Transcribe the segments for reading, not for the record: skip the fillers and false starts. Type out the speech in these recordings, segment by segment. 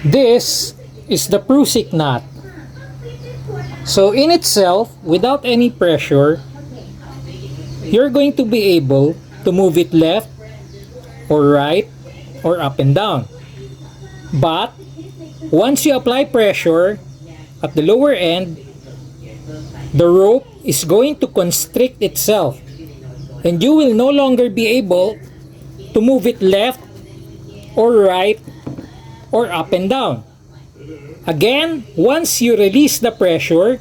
This is the Prusik knot. So in itself, without any pressure, you're going to be able to move it left or right or up and down. But once you apply pressure at the lower end, the rope is going to constrict itself and you will no longer be able to move it left or right or up and down. Again, once you release the pressure,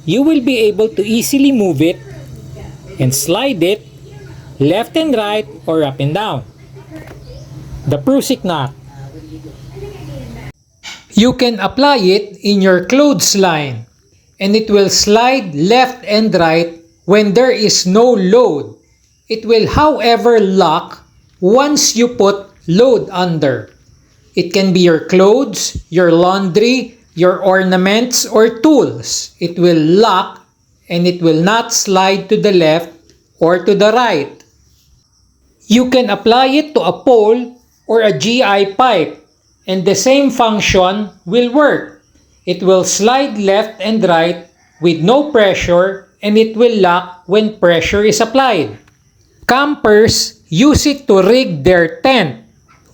you will be able to easily move it and slide it left and right or up and down. The Prusik knot. You can apply it in your clothesline and it will slide left and right when there is no load. It will, however, lock once you put load under. It can be your clothes, your laundry, your ornaments, or tools. It will lock and it will not slide to the left or to the right. You can apply it to a pole or a GI pipe and the same function will work. It will slide left and right with no pressure and it will lock when pressure is applied. Campers use it to rig their tent.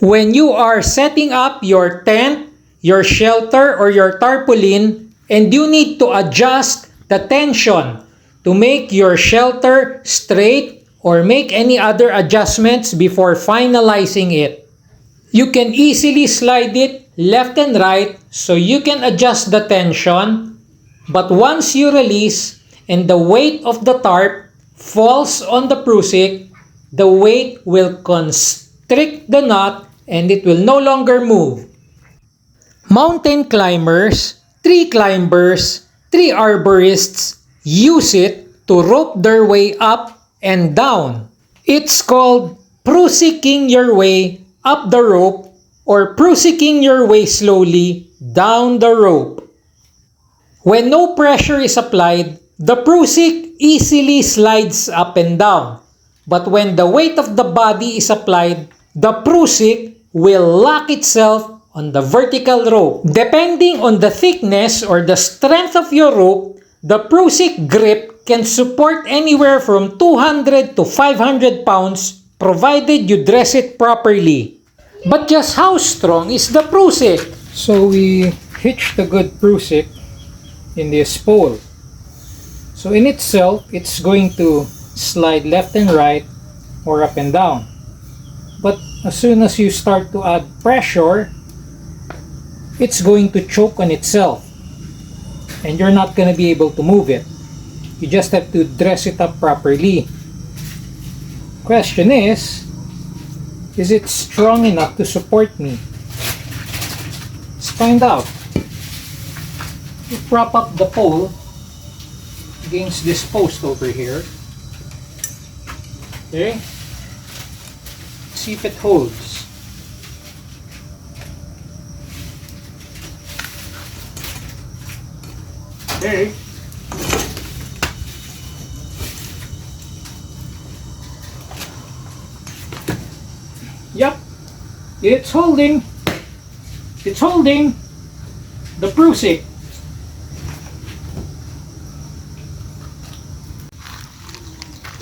When you are setting up your tent, your shelter, or your tarpaulin, and you need to adjust the tension to make your shelter straight or make any other adjustments before finalizing it. You can easily slide it left and right so you can adjust the tension, but once you release and the weight of the tarp falls on the Prusik, the weight will constrict the knot and it will no longer move. Mountain climbers, tree climbers, tree arborists use it to rope their way up and down. It's called Prusiking your way up the rope or Prusiking your way slowly down the rope. When no pressure is applied, the Prusik easily slides up and down. But when the weight of the body is applied, the Prusik will lock itself on the vertical rope. Depending on the thickness or the strength of your rope, the Prusik grip can support anywhere from 200 to 500 pounds provided you dress it properly. But just how strong is the Prusik? So we hitched a good Prusik in this pole. So in itself, it's going to slide left and right or up and down. But as soon as you start to add pressure, it's going to choke on itself and you're not going to be able to move it. You just have to dress it up properly. Question is it strong enough to support me? Let's find out. You prop up the pole against this post over here. Okay? See if it holds. Okay. Yep. It's holding. It's holding the Prusik.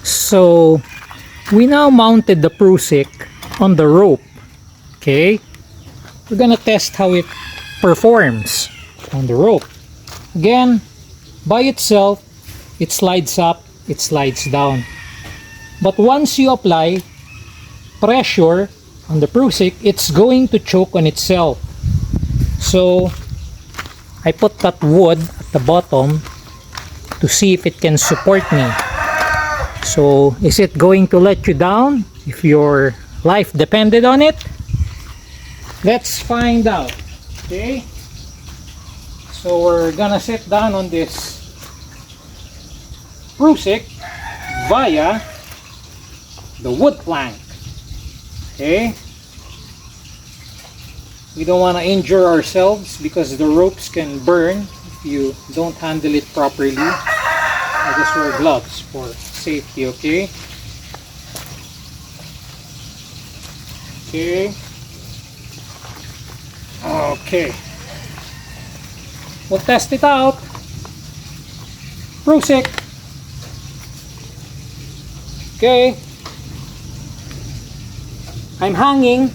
So we now mounted the Prusik on the rope. Okay, we're gonna test how it performs on the rope. Again, by itself, it slides up, it slides down. But once you apply pressure on the Prusik, it's going to choke on itself. So I put that wood at the bottom to see if it can support me. So is it going to let you down if your life depended on it? Let's find out. Okay, so we're gonna sit down on this Prusik via the wood plank. Okay, we don't want to injure ourselves because the ropes can burn if you don't handle it properly. I just wear gloves for safety. Okay. Okay. Okay. We'll test it out. Prusik. Okay. I'm hanging.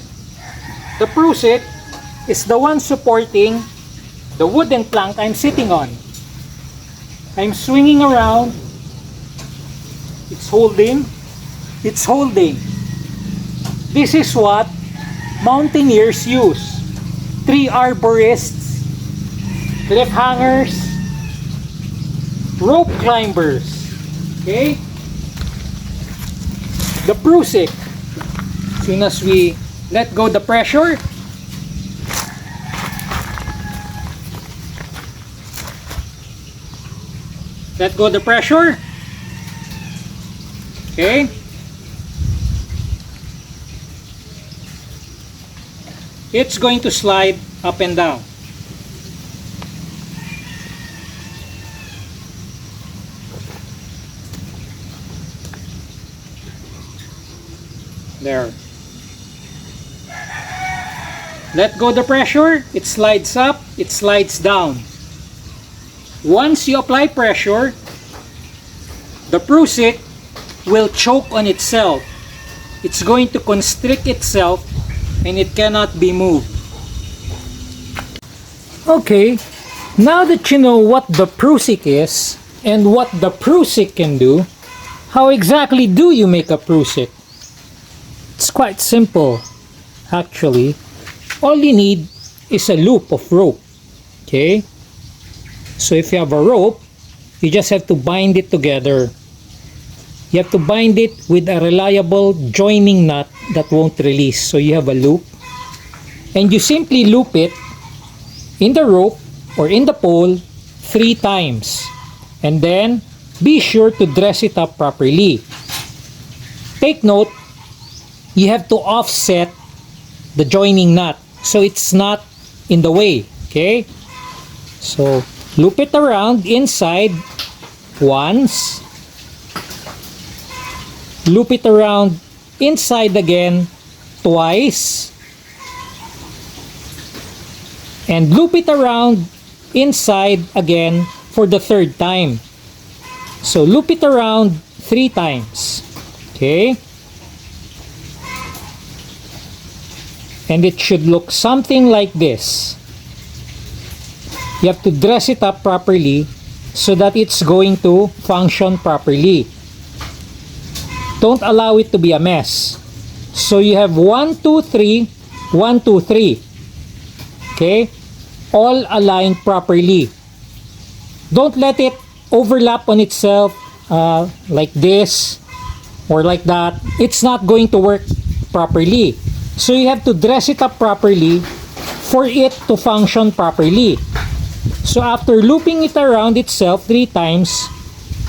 The Prusik is the one supporting the wooden plank I'm sitting on. I'm swinging around. It's holding. It's holding. This is what mountaineers use. Tree arborists, cliff hangers, rope climbers. Okay? The Prusik. As soon as we let go the pressure, let go the pressure. Okay? It's going to slide up and down. There. Let go the pressure, it slides up, it slides down. Once you apply pressure, the Prusik will choke on itself. It's going to constrict itself and it cannot be moved. Okay, now that you know what the Prusik is and what the Prusik can do, how exactly do you make a Prusik? It's quite simple, actually. All you need is a loop of rope. Okay? So if you have a rope, you just have to bind it together. You have to bind it with a reliable joining nut that won't release. So you have a loop. And you simply loop it in the rope or in the pole 3 times. And then be sure to dress it up properly. Take note, you have to offset the joining nut so it's not in the way. Okay? So loop it around inside once. Loop it around inside again twice. And loop it around inside again for the 3rd time. So loop it around 3 times. Okay? And it should look something like this. You have to dress it up properly so that it's going to function properly. Don't allow it to be a mess. So you have 1, 2, 3, 1, 2, 3. Okay? All aligned properly. Don't let it overlap on itself like this or like that. It's not going to work properly. So you have to dress it up properly for it to function properly. So after looping it around itself 3 times,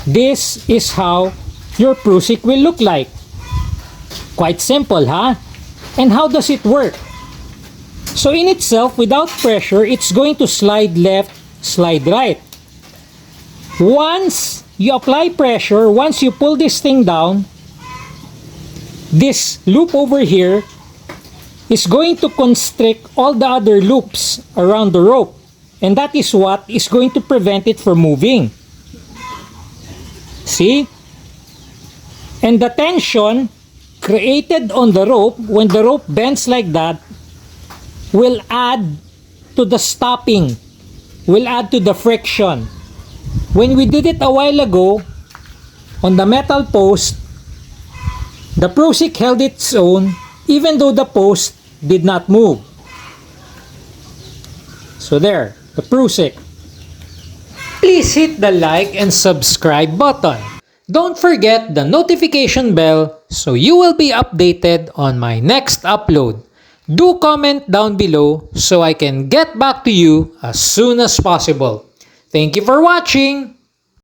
this is how your Prusik will look like. Quite simple, huh? And how does it work? So in itself, without pressure, it's going to slide left, slide right. Once you apply pressure, once you pull this thing down, this loop over here is going to constrict all the other loops around the rope. And that is what is going to prevent it from moving. See? And the tension created on the rope, when the rope bends like that, will add to the stopping, will add to the friction. When we did it a while ago, on the metal post, the Prusik held its own even though the post did not move. So there, the Prusik. Please hit the like and subscribe button. Don't forget the notification bell so you will be updated on my next upload. Do comment down below so I can get back to you as soon as possible. Thank you for watching.